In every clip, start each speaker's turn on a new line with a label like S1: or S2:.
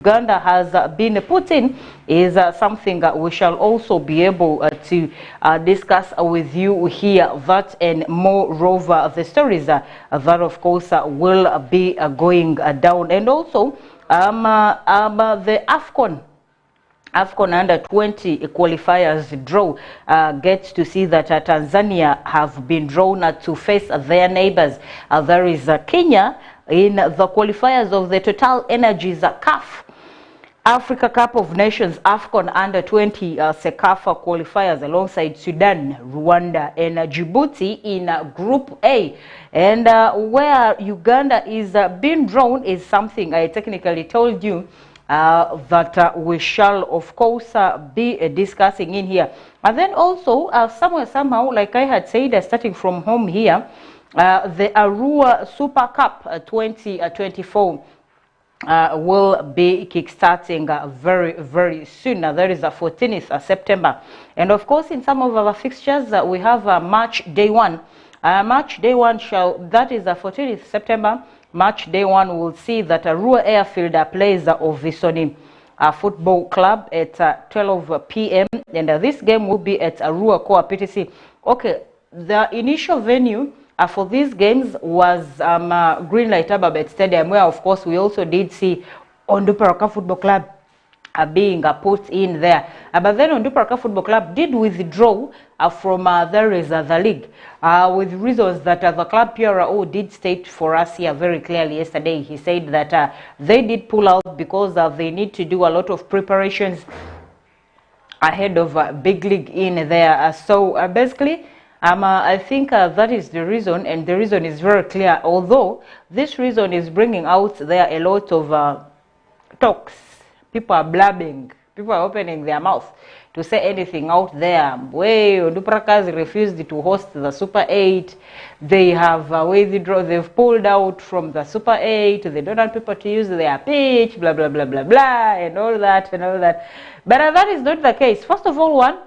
S1: Uganda has been put in is something we shall also be able to discuss with you here. That and moreover, the stories that of course will be going down, and also the AFCON under 20 qualifiers draw gets to see that Tanzania have been drawn to face their neighbors. There is Kenya in the qualifiers of the Total Energies CAF Africa Cup of Nations AFCON under 20 CECAFA qualifiers alongside Sudan, Rwanda and Djibouti in Group A. And where Uganda is being drawn is something I technically told you that we shall of course be discussing in here. And then also somehow, like I had said, starting from home here, the Arua Super Cup 2024 will be kickstarting very soon. That is the 14th September. And of course, in some of our fixtures, we have match day one. Match day one that is the 14th September. Match day one will see that Arua Airfield plays Ovisoni Football Club at 12 p.m. and this game will be at Arua Core PTC. Okay, the initial venue for these games was Greenlight Ababet Stadium, where of course we also did see Onduparaka Football Club being put in there. But then Onduparaka Football Club did withdraw from the league with reasons that the club PRO did state for us here very clearly yesterday. He said that they did pull out because they need to do a lot of preparations ahead of big league in there. So basically, I think that is the reason, and the reason is very clear. Although this reason is bringing out there a lot of talks, people are blabbing, people are opening their mouth to say anything out there. Onduparaka refused to host the Super 8. They have they've pulled out from the Super 8. They don't want people to use their pitch, blah blah blah blah blah, and all that and all that. But that is not the case. First of all,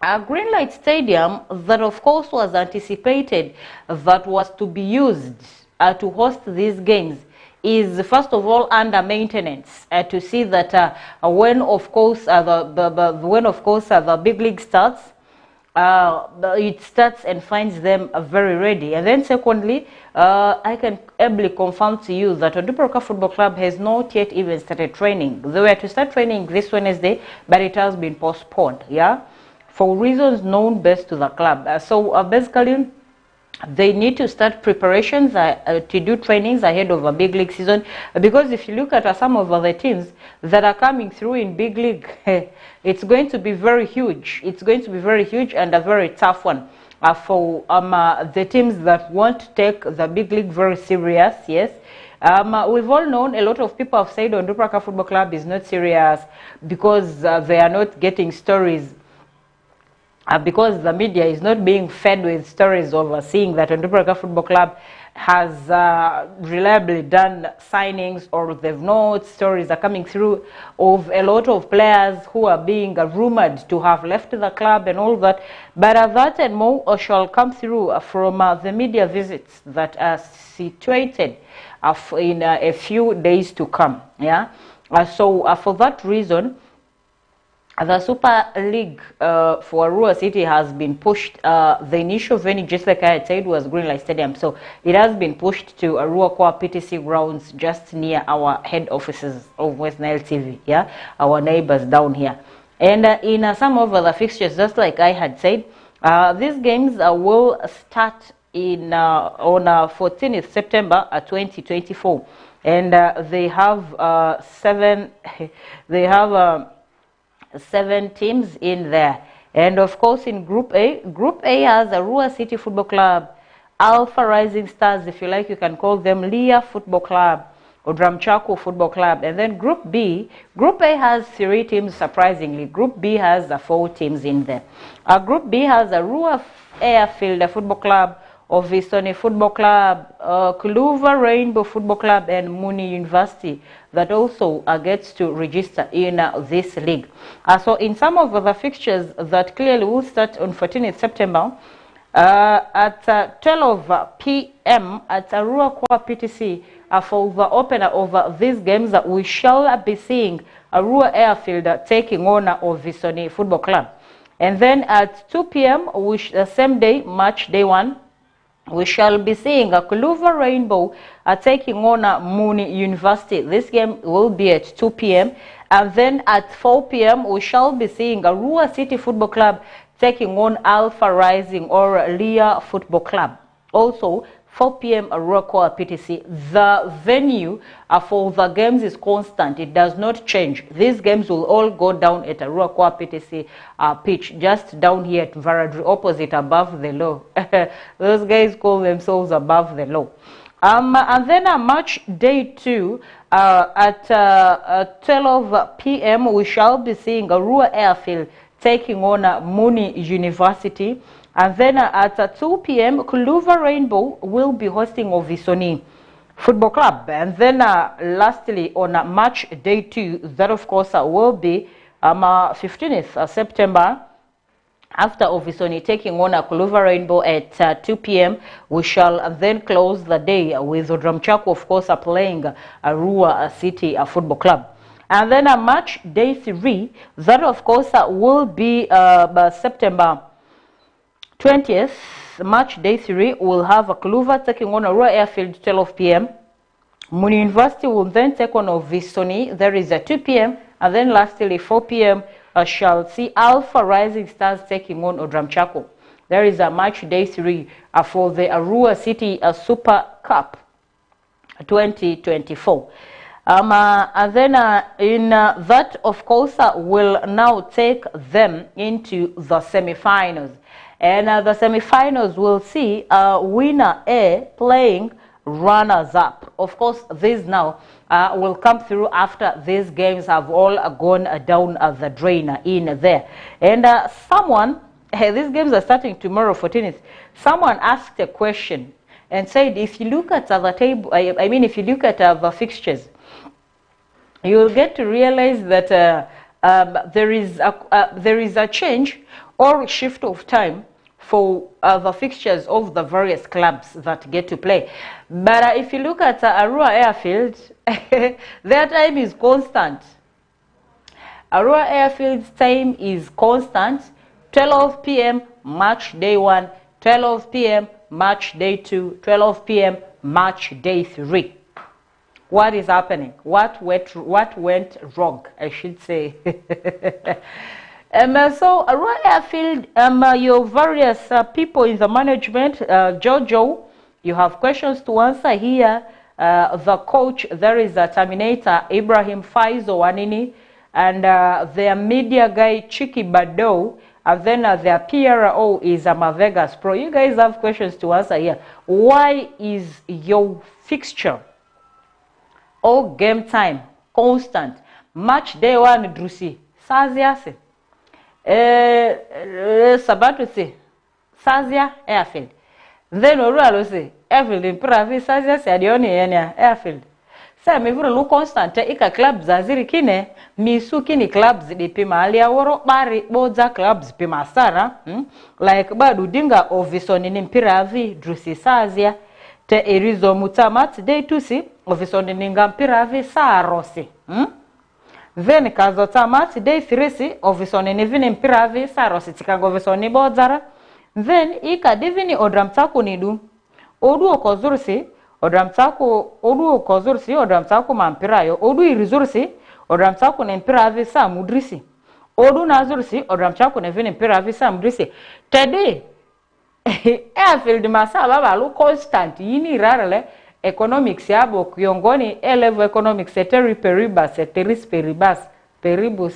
S1: Greenlight Stadium, that of course was anticipated that was to be used to host these games, is first of all under maintenance to see that when of course the big league starts, it starts and finds them very ready. And then secondly, I can ably confirm to you that Onduparaka Football Club has not yet even started training. They were to start training this Wednesday, but it has been postponed, yeah, for reasons known best to the club. So basically, they need to start preparations to do trainings ahead of a big league season, because if you look at some of the teams that are coming through in big league, it's going to be very huge. It's going to be very huge and a very tough one for the teams that want to take the big league very serious. Yes. We've all known, a lot of people have said Onduparaka Football Club is not serious because they are not getting stories. Because the media is not being fed with stories of seeing that Onduparaka Football Club has reliably done signings, or they've not, stories are coming through of a lot of players who are being rumored to have left the club and all that. But that and more shall come through from the media visits that are situated in a few days to come. Yeah. So for that reason, the Super League for Arua City has been pushed. The initial venue, just like I had said, was Greenlight Stadium. So it has been pushed to Arua Core PTC grounds just near our head offices of West Nile TV, yeah, our neighbors down here. And in some of the fixtures, just like I had said, these games will start in on 14th September 2024. And they have seven teams in there. And of course, in Group A has Arua City Football Club, Alpha Rising Stars, if you like, you can call them Leah Football Club, or Dramchako Football Club. And then Group A has 3 teams, surprisingly. Group B has 4 teams in there. Group B has Arua Airfield Football Club, Ovisoni Football Club, Kuluva Rainbow Football Club, and Muni University that also gets to register in this league. So in some of the fixtures that clearly will start on 14th September, at 12 p.m. at Arua Core PTC, for the opener of these games, we shall be seeing Arua Airfield taking on Visoni Football Club. And then at 2 p.m., same day, match day 1, we shall be seeing a Kuluva Rainbow taking on Muni University. This game will be at 2 p.m. And then at 4 p.m., we shall be seeing Arua City Football Club taking on Alpha Rising or Leah Football Club. Also, 4 p.m. Arua Koa PTC. The venue for the games is constant. It does not change. These games will all go down at Arua Koa PTC pitch, just down here at Varadri, opposite Above the Law. Those guys call themselves Above the Law. And then match day 2 at 12 p.m. we shall be seeing Arua Airfield taking on Muni University. And then at 2 p.m., Kuluva Rainbow will be hosting Visoni Football Club. And then lastly, on match day 2, that of course will be 15th September, after Visoni taking on Kuluva Rainbow at 2 p.m., we shall then close the day with Odramchako, of course, playing Arua City Football Club. And then match day 3, that of course will be September 20th, match day 3, we'll have Kuluva taking on Arua Airfield 12 p.m. Muni University will then take on Visoni. There is a 2 p.m. And then lastly, 4 p.m. Shall see Alpha Rising Stars taking on Odramchako. There is a match day 3 for the Arua City Super Cup 2024. And then in that, of course, will now take them into the semi-finals. And the semi-finals will see winner A playing runners-up. Of course, this now will come through after these games have all gone down the drain in there. And someone, these games are starting tomorrow, 14th. Someone asked a question and said, if you look at the table, I mean, if you look at the fixtures, you will get to realize that there is a change or shift of time for the fixtures of the various clubs that get to play. But if you look at Arua Airfield, their time is constant. Arua Airfield's time is constant. 12 p.m. match day 1, 12 p.m. match day 2, 12 p.m. match day 3. What is happening? What went wrong, I should say. So Arua Airfield, your various people in the management, Jojo, you have questions to answer here. The coach, there is a Terminator, Ibrahim Faizo Wanini, and their media guy, Chiki Bado, and then their PRO is Mavegas Pro. You guys have questions to answer here. Why is your fixture all game time constant? Match day 1 drusi saziase Sabato se Sazia Airfield. Then Orualo se Airfield in Pravi Sazia se adioni enya Airfield. Sa me vuro lu constant ika clubs aziri kine misu kini clubs de pima alia woro bari boza clubs pima sara like badu dinga Visoni ni Mpiravi drusi Sazia te erizo mutamat day tusi Visoni ninga Mpiravi sarosi Then kazota mati day 3 Visoni ni vini Mpiravi sarosi tikago Visoni bozara. Then ika divini Odramchako nidu odu okozursi Odramchako odu okozursi Odramchako mampirayo odu irizursi Odramchako ni Mpiravi sa mudrisi odu nazursi Odramchako ni vini Mpiravi sa mudrisi today Airfield masa baba lu constant yini rarele economics yabo kuyongoni level economics eteri peribus eteris peribus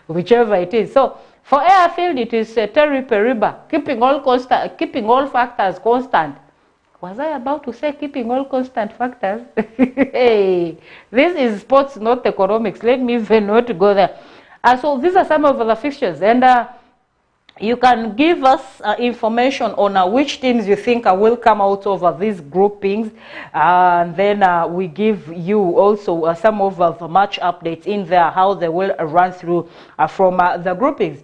S1: whichever it is. So for Airfield it is eteri periba, keeping all constant, keeping all factors constant. Was I about to say keeping all constant factors? Hey, this is sports, not economics. Let me even not go there. So these are some of the fixtures, and you can give us information on which teams you think will come out of these groupings, and then we give you also some of the match updates in there, how they will run through from the groupings.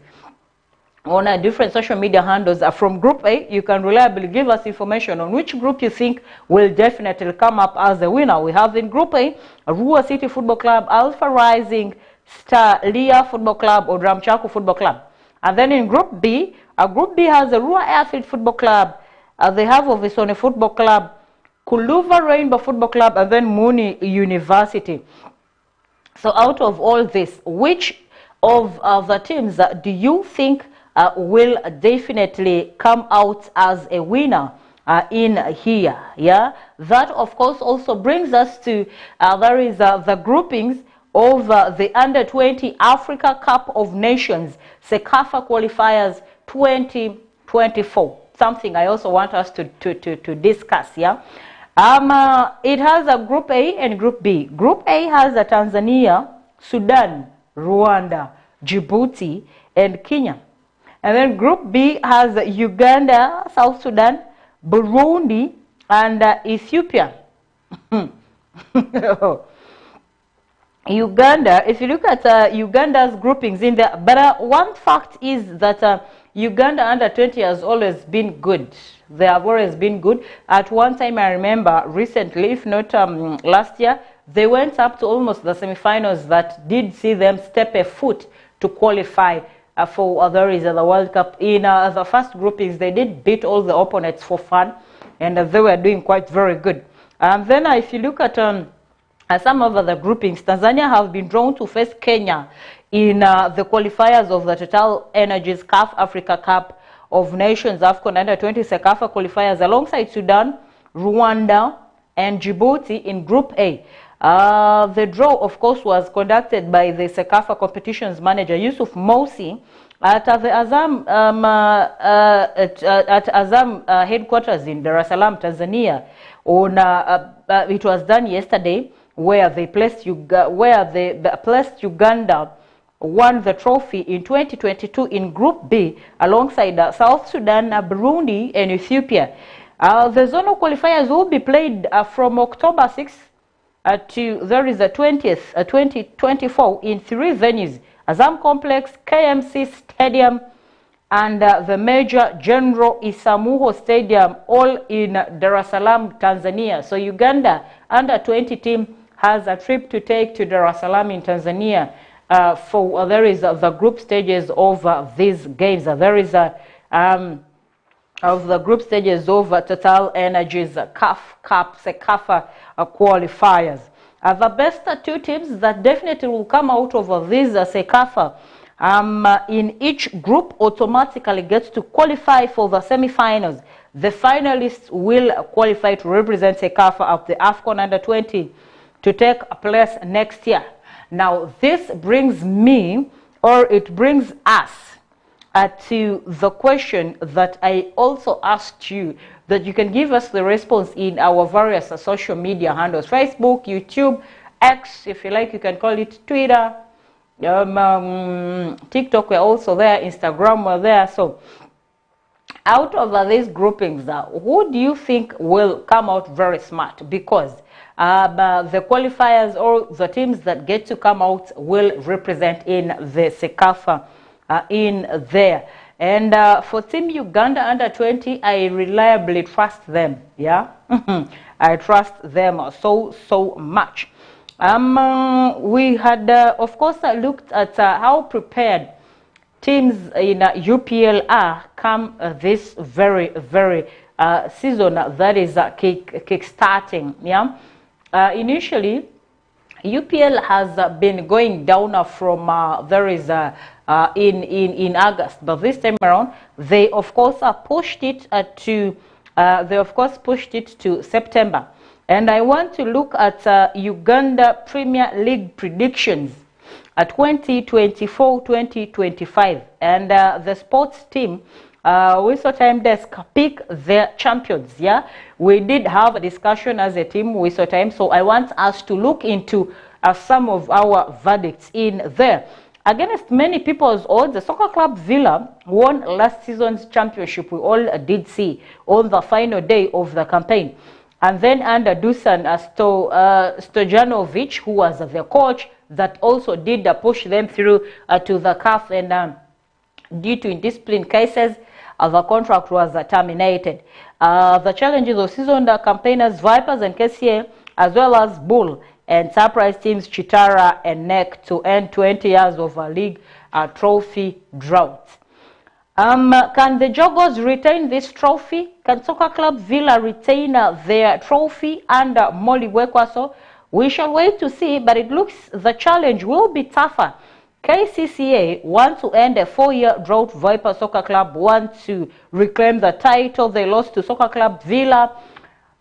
S1: on different social media handles from Group A. You can reliably give us information on which group you think will definitely come up as the winner. We have in Group A, Arua City Football Club, Alpha Rising, Star Leah Football Club, or Ramchaku Football Club. And then in Group B has the Arua Airfield Football Club, they have Ovisone Football Club, Kuluva Rainbow Football Club, and then Mooney University. So out of all this, which of the teams do you think will definitely come out as a winner in here? Yeah, that of course also brings us to there is the groupings of the Under-20 Africa Cup of Nations CECAFA qualifiers 2024. Something I also want us to discuss. Yeah, it has a Group A and Group B. Group A has Tanzania, Sudan, Rwanda, Djibouti, and Kenya. And then Group B has Uganda, South Sudan, Burundi, and Ethiopia. Uganda, if you look at Uganda's groupings in there, but one fact is that Uganda Under-20 has always been good. They have always been good. At one time, I remember recently, if not last year, they went up to almost the semifinals that did see them step a foot to qualify for the World Cup. In the first groupings, they did beat all the opponents for fun, and they were doing quite very good. And then if you look at some of the groupings, Tanzania have been drawn to face Kenya in the qualifiers of the Total Energies CAF Africa Cup of Nations AFCON Under-20 CECAFA qualifiers alongside Sudan, Rwanda, and Djibouti in Group A. The draw, of course, was conducted by the CECAFA competitions manager Yusuf Mosi at the Azam headquarters in Dar es Salaam, Tanzania. On it was done yesterday, where they placed Uganda won the trophy in 2022 in Group B alongside South Sudan, Burundi, and Ethiopia. The zonal qualifiers will be played from October 6th to there is the 20th, 2024 in 3 venues: Azam Complex, KMC Stadium, and the Major General Isamuhyo Stadium, all in Dar es Salaam, Tanzania. So Uganda Under-20 team has a trip to take to Dar es Salaam in Tanzania for there is the group stages of these games. There is of the group stages of Total Energies CAF Cup CECAFA qualifiers. The best 2 teams that definitely will come out of these CECAFA in each group automatically gets to qualify for the semi-finals. The finalists will qualify to represent CECAFA of the AFCON Under-20 to take place next year. Now, this brings me, or it brings us, to the question that I also asked you, that you can give us the response in our various social media handles: Facebook, YouTube, X, if you like, you can call it Twitter, TikTok, we're also there, Instagram, we're there. So, out of these groupings, who do you think will come out very smart? Because the qualifiers or the teams that get to come out will represent in the CECAFA in there. And for Team Uganda Under-20, I reliably trust them. Yeah, I trust them so much. We had, of course, looked at how prepared teams in UPL are come this very season that is kick-starting. Yeah. Initially, UPL has been going down from there is in August, but this time around they of course pushed it to September. And I want to look at Uganda Premier League predictions at 2024-2025, and the sports team Wiso Time Desk pick their champions. Yeah, we did have a discussion as a team, Wiso Time, so I want us to look into some of our verdicts in there. Against many people's odds, the Soccer Club Villa won last season's championship. We all did see on the final day of the campaign. And then under Dusan Stojanovic, who was the coach, that also did push them through to the CAF and Due to indiscipline cases, the contract was terminated. The challenges of seasoned campaigners Vipers and KCA, as well as Bull and surprise teams Chitara and NEC to end 20 years of a league trophy drought. Can the Jogos retain this trophy? Can Soccer Club Villa retain their trophy under Molly Wekwaso? We shall wait to see, but it looks the challenge will be tougher. KCCA want to end a 4-year drought. Viper Soccer Club want to reclaim the title they lost to Soccer Club Villa.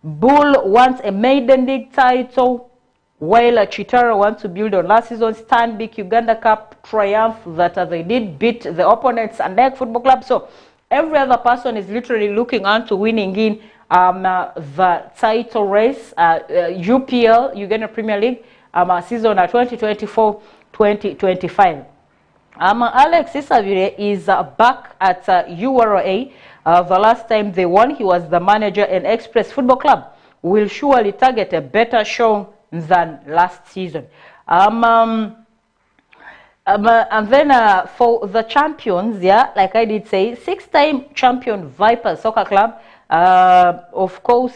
S1: Bull wants a maiden league title, while Chitara wants to build on last season's Stanbic Uganda Cup triumph that they did beat the opponents and NEC Football Club. So every other person is literally looking on to winning in the title race, UPL, Uganda Premier League, season 2024-2025. Alex Isavire is back at URA. The last time they won, he was the manager, and Express Football Club will surely target a better show than last season. And then for the champions, yeah, like I did say, 6-time champion Viper Soccer Club, of course,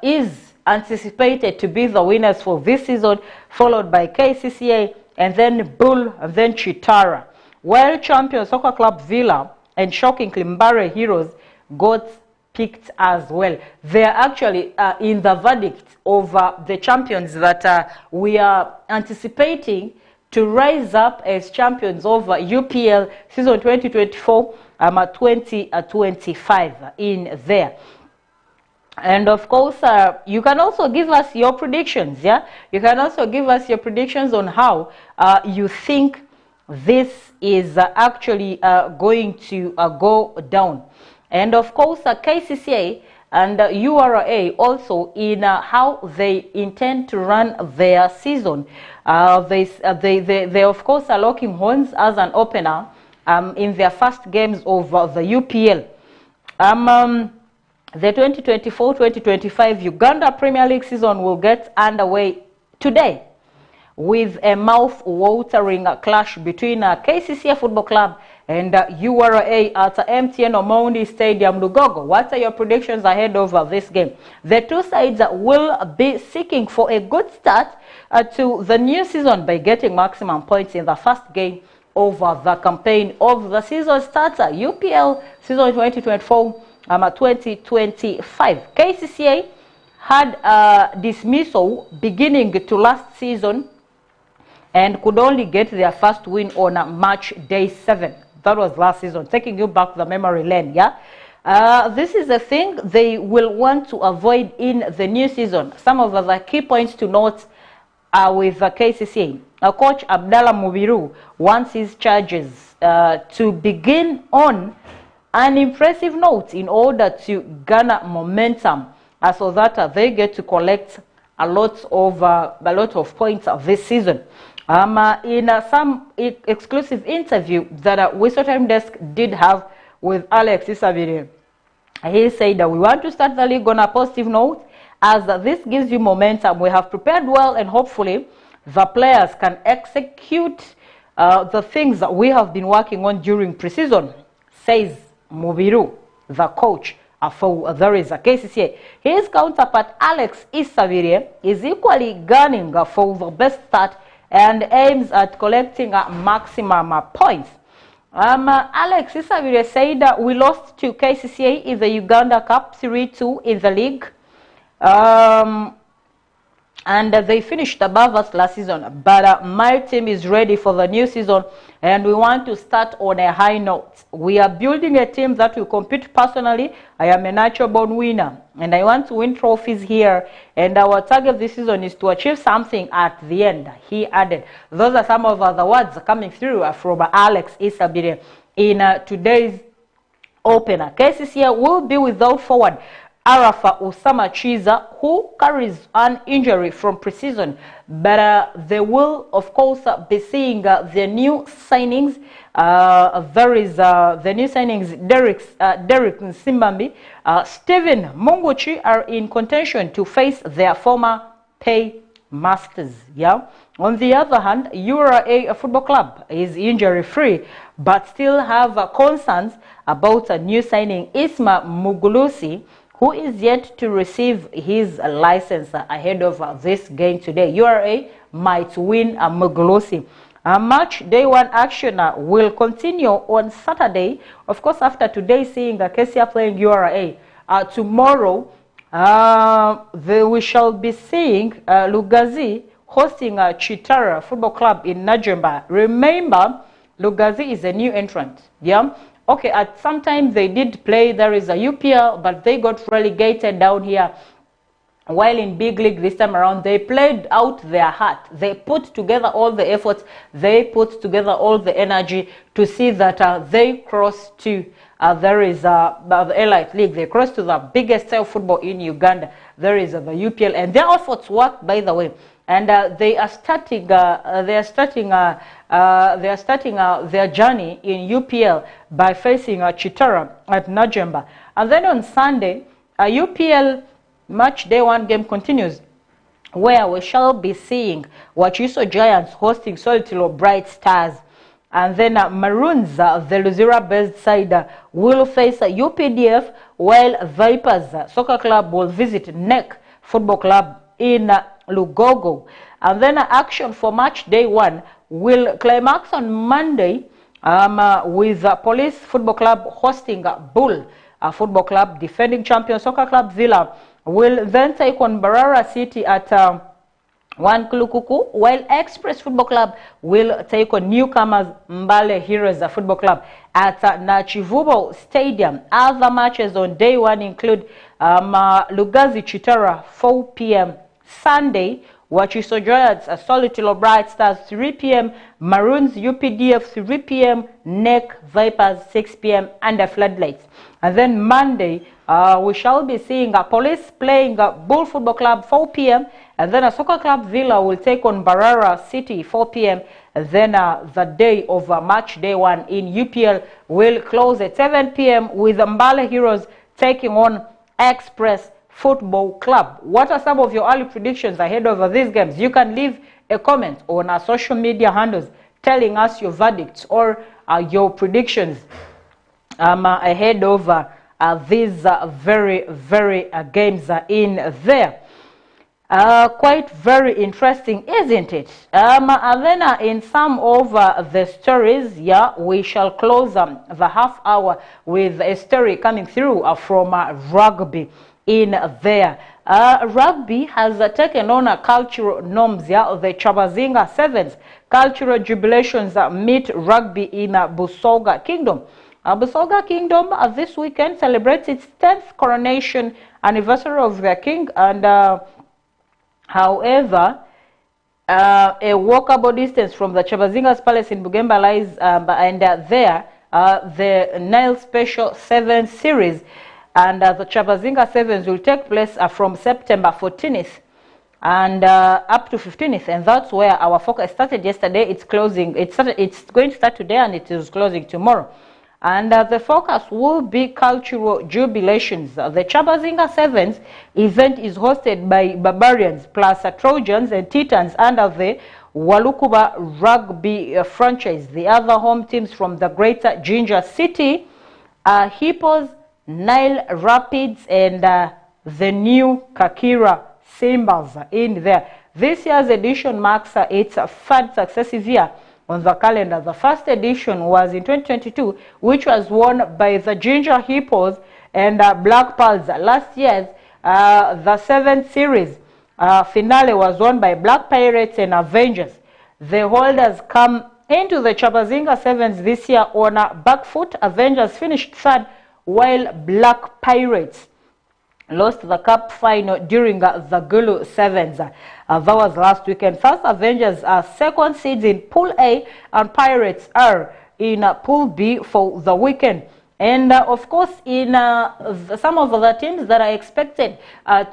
S1: is anticipated to be the winners for this season, followed by KCCA, and then Bull, and then Chitara. While champion Soccer Club Villa and shockingly Mbare Heroes got picked as well. They are actually in the verdict of the champions that we are anticipating to rise up as champions of UPL season 2024-2025 in there. And of course, you can also give us your predictions, yeah? You can also give us your predictions on how you think this is actually going to go down. And of course, KCCA and URA also in how they intend to run their season. They of course are locking horns as an opener in their first games of the UPL. The 2024-2025 Uganda Premier League season will get underway today with a mouth-watering clash between KCCA Football Club and URA at MTN Omondi Stadium, Lugogo. What are your predictions ahead of this game? The two sides will be seeking for a good start to the new season by getting maximum points in the first game of the campaign of the season starts UPL season 2024-2025. KCCA had a dismissal beginning to last season and could only get their first win on March day 7. That was last season, taking you back the memory lane, yeah? This is a thing they will want to avoid in the new season. Some of the key points to note with the KCCA. Coach Abdallah Mubiru wants his charges to begin on an impressive note in order to garner momentum so that they get to collect a lot of points this season. In some exclusive interview that Whistle Time Desk did have with Alex Isavire, he said that we want to start the league on a positive note as this gives you momentum. We have prepared well and hopefully the players can execute the things that we have been working on during preseason, says Mubiru, the coach for the KCCA. His counterpart Alex Isavire is equally gunning for the best start and aims at collecting maximum points. Alex Isavire said we lost to KCCA in the Uganda Cup 3-2 in the league. And they finished above us last season. But my team is ready for the new season and we want to start on a high note. We are building a team that will compete personally. I am a natural born winner and I want to win trophies here. And our target this season is to achieve something at the end, he added. Those are some of the words coming through from Alex Isavire in today's opener. KCCA will be without forward Arafa Osama Chiza, who carries an injury from preseason, but they will, of course, be seeing the new signings. There is the new signings, Derek Nsimbambi, Steven Munguchi are in contention to face their former pay Masters. Yeah. On the other hand, URA Football Club is injury-free, but still have concerns about a new signing, Isma Mugulusi, who is yet to receive his license ahead of this game today. URA might win Mugulusi. Match day one action will continue on Saturday. Of course, after today seeing KCA playing URA, tomorrow we shall be seeing Lugazi hosting Chitara Football Club in Najemba. Remember, Lugazi is a new entrant. Yeah. Okay, at some time they did play. There is a UPL, but they got relegated down here. While in big league this time around, they played out their heart. They put together all the efforts. They put together all the energy to see that they cross to, there is the Elite League. They cross to the biggest style football in Uganda. There is the UPL, and their efforts worked, by the way. And they are starting their journey in UPL by facing Chitara at Najemba. And then on Sunday, UPL match day one game continues, where we shall be seeing Wachiso Giants hosting Solitilo Bright Stars. And then Maroons, the Luzira-based side, will face UPDF, while Vipers Soccer Club will visit NEC Football Club in Lugogo. And then action for match day one will climax on Monday with Police Football Club hosting Bull Football Club. Defending champion Soccer Club Villa will then take on Barara City at One Kulukuku, while Express Football Club will take on newcomers Mbale Heroes Football Club at Nachivubo Stadium. Other matches on day one include Lugazi Chitara 4 p.m. Sunday, Wachiso Giants, Solitilo Bright Stars 3 p.m. Maroons UPDF 3 p.m. NEC Vipers 6 p.m. under floodlights. And then Monday, we shall be seeing Police playing Bull Football Club 4 p.m. And then Soccer Club Villa will take on Barara City 4 p.m. And then the day of match day one in UPL will close at 7 p.m. with Mbale Heroes taking on Express Football Club. What are some of your early predictions ahead of these games? You can leave a comment on our social media handles telling us your verdicts or your predictions ahead of these very games in there. Quite very interesting, isn't it? And then in some of the stories, yeah, we shall close the half hour with a story coming through from rugby in there. Rugby has taken on cultural norms. Yeah, the Chabazinga Sevens cultural jubilations meet rugby in Busoga Kingdom. Busoga Kingdom this weekend celebrates its 10th coronation anniversary of their king, and however, a walkable distance from the Chabazinga's palace in Bugemba lies, and there the Nile Special Sevens series. And the Chabazinga Sevens will take place from September 14th and up to 15th, and that's where our focus started yesterday. It's closing. It's going to start today, and it is closing tomorrow. And the focus will be cultural jubilations. The Chabazinga Sevens event is hosted by Barbarians plus Trojans and Titans under the Walukuba Rugby franchise. The other home teams from the Greater Jinja City are Hippos, Nile Rapids, and the new Kakira Simbas in there. This year's edition marks its third successive year on the calendar. The first edition was in 2022, which was won by the Ginger Hippos and Black Pearls. Last year's the 7th series finale was won by Black Pirates and Avengers. The holders come into the Chabazinga Sevens this year on a back foot. Avengers finished third, while Black Pirates lost the cup final during the Gulu Sevens. That was last weekend. First Avengers are second seeds in Pool A, and Pirates are in Pool B for the weekend. And of course, in some of the teams that are expected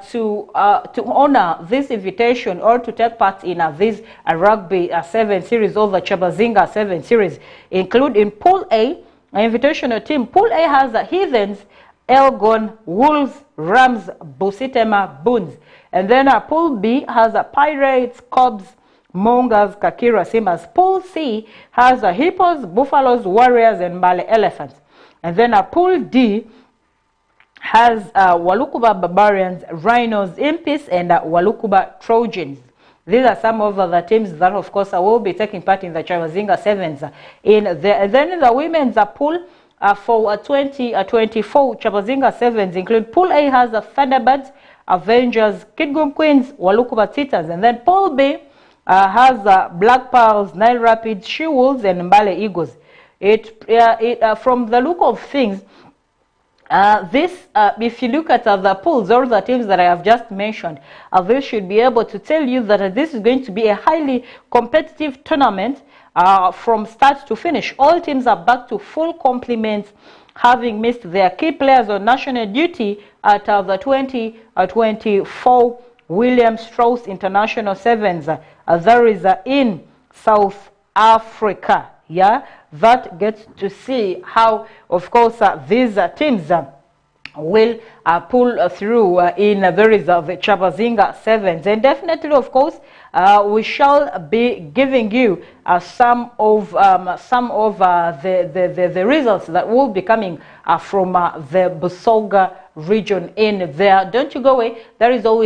S1: to honor this invitation or to take part in this Rugby 7 series or the Chabazinga 7 series include in Pool A, an invitational team. Pool A has Heathens, Elgon, Wolves, Rams, Busitema, Boons. And then Pool B has Pirates, Cubs, Mongas, Kakira, Simas. Pool C has Hippos, Buffaloes, Warriors, and Mbale Elephants. And then Pool D has Walukuba Barbarians, Rhinos, Impis, and Walukuba Trojans. These are some of the teams that, of course, will be taking part in the Chamazinga Sevens. And then in the women's pool for 2024 Chamazinga Sevens include Pool A has Thunderbirds, Avengers, Kidgum Queens, Walukuba Titans. And then Pool B has Black Pearls, Nile Rapids, She-Wolves, and Mbale Eagles. From the look of things, if you look at the pools, all the teams that I have just mentioned, they should be able to tell you that this is going to be a highly competitive tournament from start to finish. All teams are back to full complement, having missed their key players on national duty at the 2024 William Strauss International Sevens. There is in South Africa. Yeah, that gets to see how, of course, these teams will pull through in there is the Chamazinga Sevens. And definitely, of course, we shall be giving you some of the results that will be coming from the Busoga region in there. Don't you go away. There is always